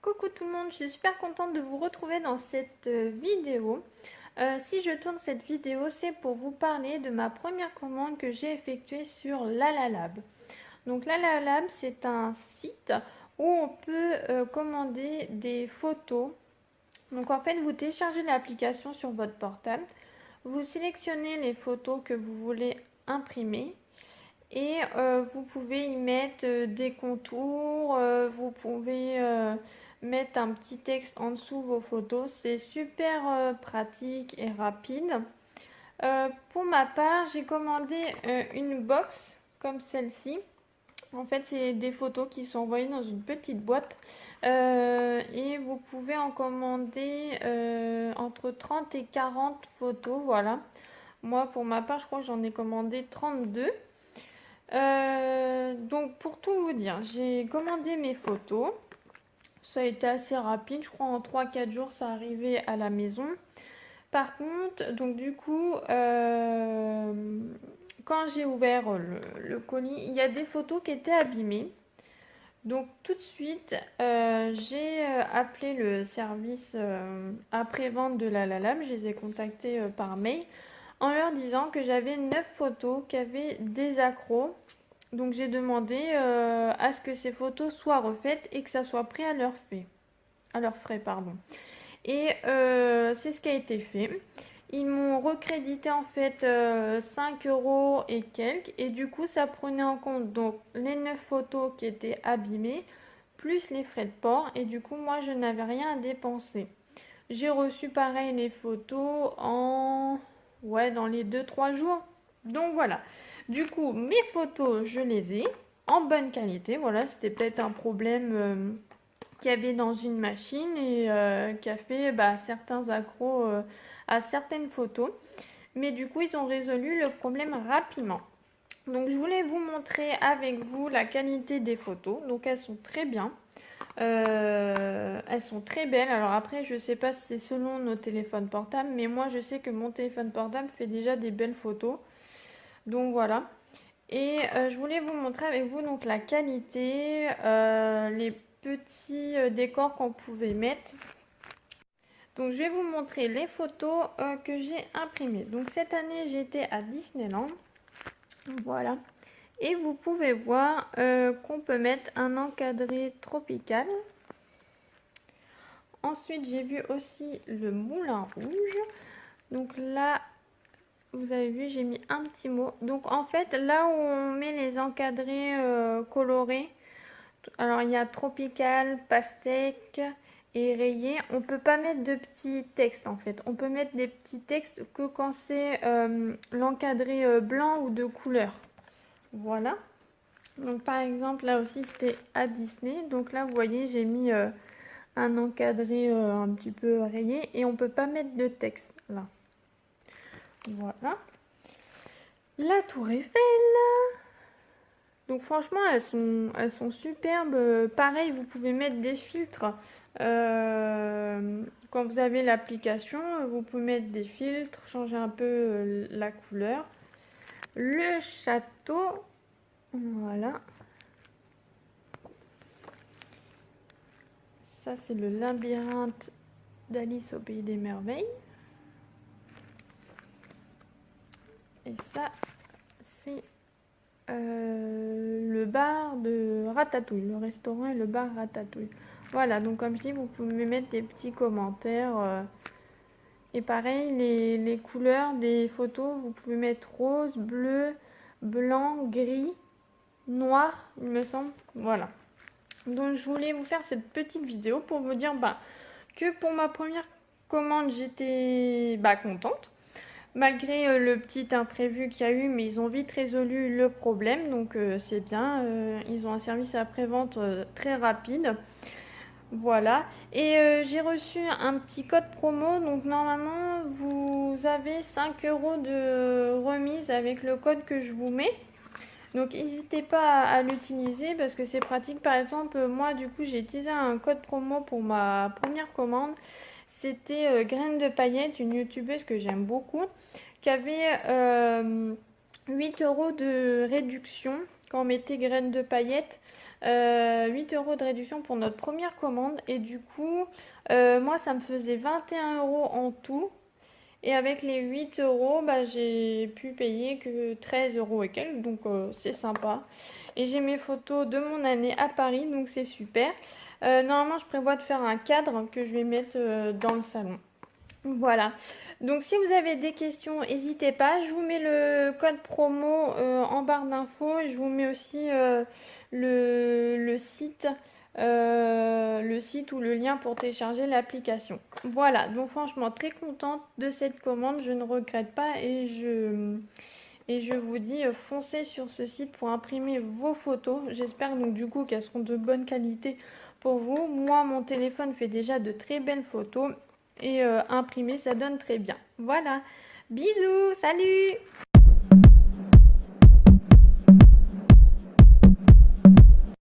Coucou tout le monde, je suis super contente de vous retrouver dans cette vidéo. Si je tourne cette vidéo, c'est pour vous parler de ma première commande que j'ai effectuée sur Lalalab. Donc Lalalab, c'est un site où on peut commander des photos. Donc en fait, vous téléchargez l'application sur votre portable, vous sélectionnez les photos que vous voulez imprimer et vous pouvez y mettre des contours, vous pouvez mettre un petit texte en dessous vos photos. C'est super pratique et rapide. Pour ma part, j'ai commandé une box comme celle-ci. En fait, c'est des photos qui sont envoyées dans une petite boîte. Et vous pouvez en commander entre 30 et 40 photos. Voilà. Moi, pour ma part, je crois que j'en ai commandé 32. Donc pour tout vous dire, j'ai commandé mes photos. Ça a été assez rapide, je crois en 3-4 jours ça arrivait à la maison. Par contre, donc du coup, quand j'ai ouvert le colis, il y a des photos qui étaient abîmées. Donc tout de suite, j'ai appelé le service après-vente de la Lalab, je les ai contactés par mail en leur disant que j'avais 9 photos qui avaient des accros. Donc j'ai demandé à ce que ces photos soient refaites et que ça soit pris à leur frais, pardon. Et c'est ce qui a été fait. Ils m'ont recrédité en fait 5 euros et quelques. Et du coup, ça prenait en compte donc les 9 photos qui étaient abîmées, plus les frais de port. Et du coup, moi, je n'avais rien à dépenser. J'ai reçu pareil les photos dans les 2-3 jours. Donc voilà. Du coup, mes photos, je les ai en bonne qualité. Voilà, c'était peut-être un problème qu'il y avait dans une machine et qui a fait certains accros à certaines photos. Mais du coup, ils ont résolu le problème rapidement. Donc, je voulais vous montrer avec vous la qualité des photos. Donc, elles sont très bien. Elles sont très belles. Alors après, je sais pas si c'est selon nos téléphones portables, mais moi, je sais que mon téléphone portable fait déjà des belles photos. Donc voilà. Et je voulais vous montrer avec vous donc la qualité, les petits décors qu'on pouvait mettre. Donc je vais vous montrer les photos que j'ai imprimées. Donc cette année j'ai été à Disneyland. Voilà. Et vous pouvez voir qu'on peut mettre un encadré tropical. Ensuite j'ai vu aussi le Moulin Rouge. Donc là, vous avez vu, j'ai mis un petit mot. Donc en fait, là où on met les encadrés colorés, alors il y a tropical, pastèque et rayé. On peut pas mettre de petits textes en fait. On peut mettre des petits textes que quand c'est l'encadré blanc ou de couleur. Voilà. Donc par exemple là aussi c'était à Disney. Donc là vous voyez j'ai mis un encadré un petit peu rayé et on peut pas mettre de texte là. Voilà. La tour Eiffel. Donc franchement, elles sont superbes. Pareil, vous pouvez mettre des filtres. Quand vous avez l'application, vous pouvez mettre des filtres, changer un peu la couleur. Le château, voilà. Ça, c'est le labyrinthe d'Alice au Pays des Merveilles. Et ça, c'est le bar de Ratatouille, le restaurant et le bar Ratatouille. Voilà, donc comme je dis, vous pouvez mettre des petits commentaires. Et pareil, les couleurs des photos, vous pouvez mettre rose, bleu, blanc, gris, noir, il me semble. Voilà. Donc je voulais vous faire cette petite vidéo pour vous dire que pour ma première commande, j'étais contente. Malgré le petit imprévu qu'il y a eu, mais ils ont vite résolu le problème, donc c'est bien. Ils ont un service après-vente très rapide. Voilà. Et j'ai reçu un petit code promo, donc normalement vous avez 5 euros de remise avec le code que je vous mets. Donc n'hésitez pas à l'utiliser parce que c'est pratique. Par exemple, moi du coup j'ai utilisé un code promo pour ma première commande. C'était Graines de Paillettes, une youtubeuse que j'aime beaucoup, qui avait 8 euros de réduction quand on mettait Graines de Paillettes. 8 euros de réduction pour notre première commande. Et du coup, moi, ça me faisait 21 euros en tout. Et avec les 8 euros, bah, j'ai pu payer que 13 euros et quelques, donc c'est sympa. Et j'ai mes photos de mon année à Paris, donc c'est super. Normalement, je prévois de faire un cadre que je vais mettre dans le salon. Voilà. Donc si vous avez des questions, n'hésitez pas. Je vous mets le code promo en barre d'infos et je vous mets aussi le site ou le lien pour télécharger l'application. Voilà, donc franchement très contente de cette commande, je ne regrette pas et je vous dis foncez sur ce site pour imprimer vos photos. J'espère donc du coup qu'elles seront de bonne qualité pour vous. Moi mon téléphone fait déjà de très belles photos et imprimer ça donne très bien. Voilà, bisous, salut!